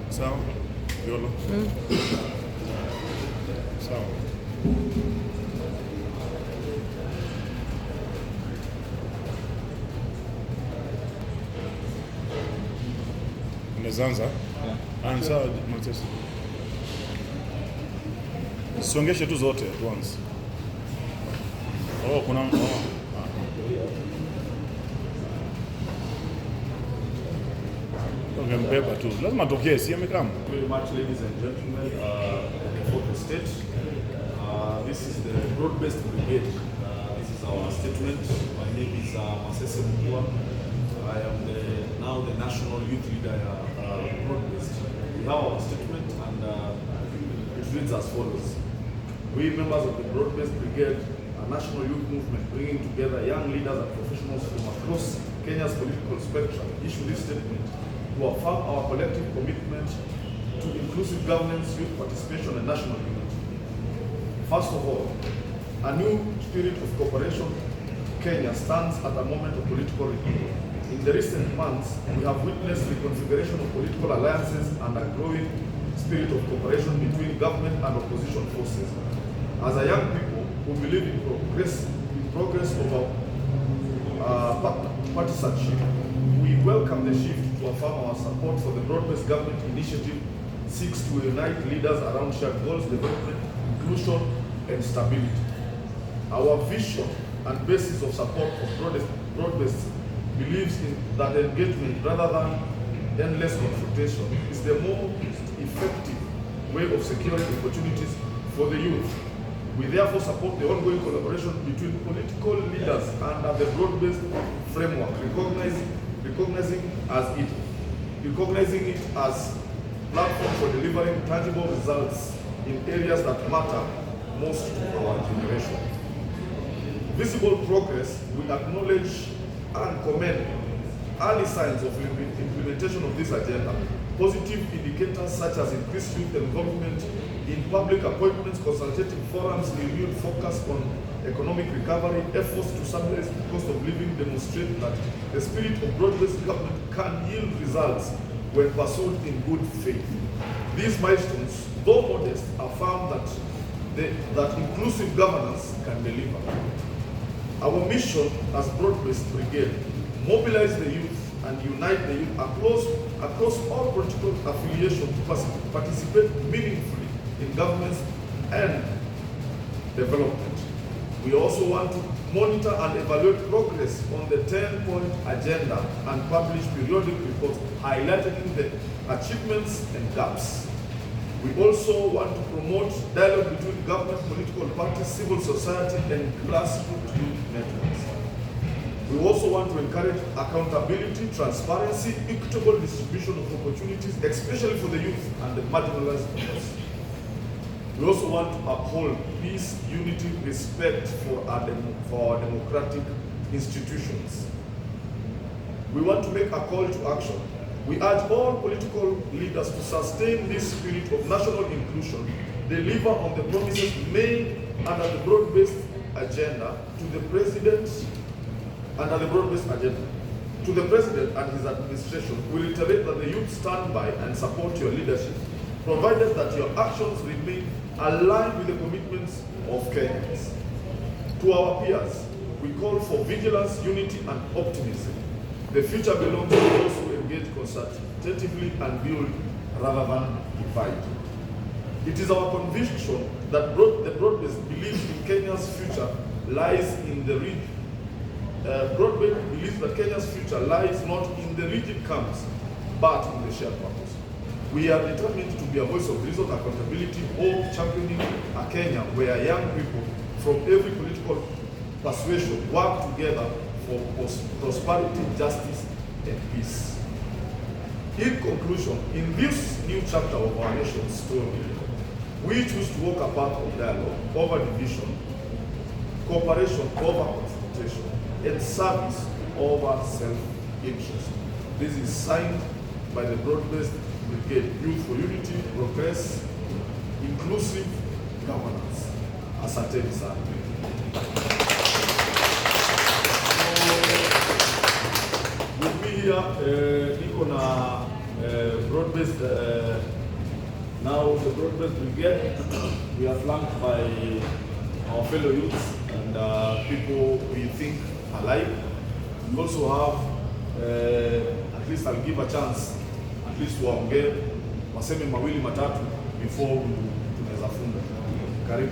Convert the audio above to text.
Sawa. Yolo. Sawa. Unazanza? Sawa, Matesi. Songeshe tu zote at once. Kuna Mbeba tu. Lazima tokee, si amekama. Very much, ladies and gentlemen, for the state. This is the broad-based brigade. This is our statement. My name is Masese Mukua. I am now the national youth leader broad-based. We have our statement and it reads as follows. We members of the broad-based brigade, a national youth movement bringing together young leaders and professionals from across Kenya's political spectrum, issue this statement to affirm our collective commitment to inclusive governance, youth participation, and national unity. First of all, a new spirit of cooperation Kenya stands at a moment of political renewal. In the recent months, we have witnessed the configuration of political alliances and a growing spirit of cooperation between government and opposition forces. As a young people who believe in progress of our partisanship, we welcome the shift to affirm our support for the broad-based government initiative seeks to unite leaders around shared goals, development, inclusion, and stability. Our vision and basis of support for broad-based believes in that engagement rather than endless confrontation is the most effective way of securing opportunities for the youth. We therefore support the ongoing collaboration between political leaders under the broad-based framework, recognizing it as platform for delivering tangible results in areas that matter most to our generation. Visible progress, we acknowledge and commend early signs of implementation of this agenda. Positive indicators such as increased youth involvement in public appointments, consultative forums, renewed focus on economic recovery, efforts to stabilize the cost of living demonstrate that the spirit of broad-based government can yield results when pursued in good faith. These milestones, though modest, affirm that inclusive governance can deliver. Our mission as broad-based brigade, mobilize the youth and unite the youth across all political affiliations to participate meaningfully in governance and development. We also want to monitor and evaluate progress on the 10-point agenda and publish periodic reports highlighting the achievements and gaps. We also want to promote dialogue between government, political parties, civil society, and grassroots youth networks. We also want to encourage accountability, transparency, equitable distribution of opportunities, especially for the youth and the marginalized groups. We also want to uphold peace, unity, respect for our democratic institutions. We want to make a call to action. We urge all political leaders to sustain this spirit of national inclusion, deliver on the promises made under the broad-based agenda to the President To the President and his administration, we reiterate that the youth stand by and support your leadership, provided that your actions remain aligned with the commitments of Kenyans. To our peers, we call for vigilance, unity, and optimism. The future belongs to those who engage consultatively and build rather than divide. It is our conviction that the broad-based belief in Kenya's future lies in the broad-based belief that Kenya's future lies not in the rigid camps, but in the shared purpose. We are determined to be a voice of reason, accountability, hope, championing a Kenya where young people from every political persuasion work together for prosperity, justice, and peace. In conclusion, in this new chapter of our nation's story, we choose to walk a path of dialogue over division, cooperation over confrontation, and service over self-interest. This is signed by the broad-based brigade, Youth for Unity, Progress, Inclusive Governance. Asanteni sana. With me here, niko na broad-based, now the broad-based brigade, we are flanked by our fellow youths and people we think alike. We also have, at least I'll give a chance, at least waongee waseme mawili matatu before tunaweza funga. Karibu.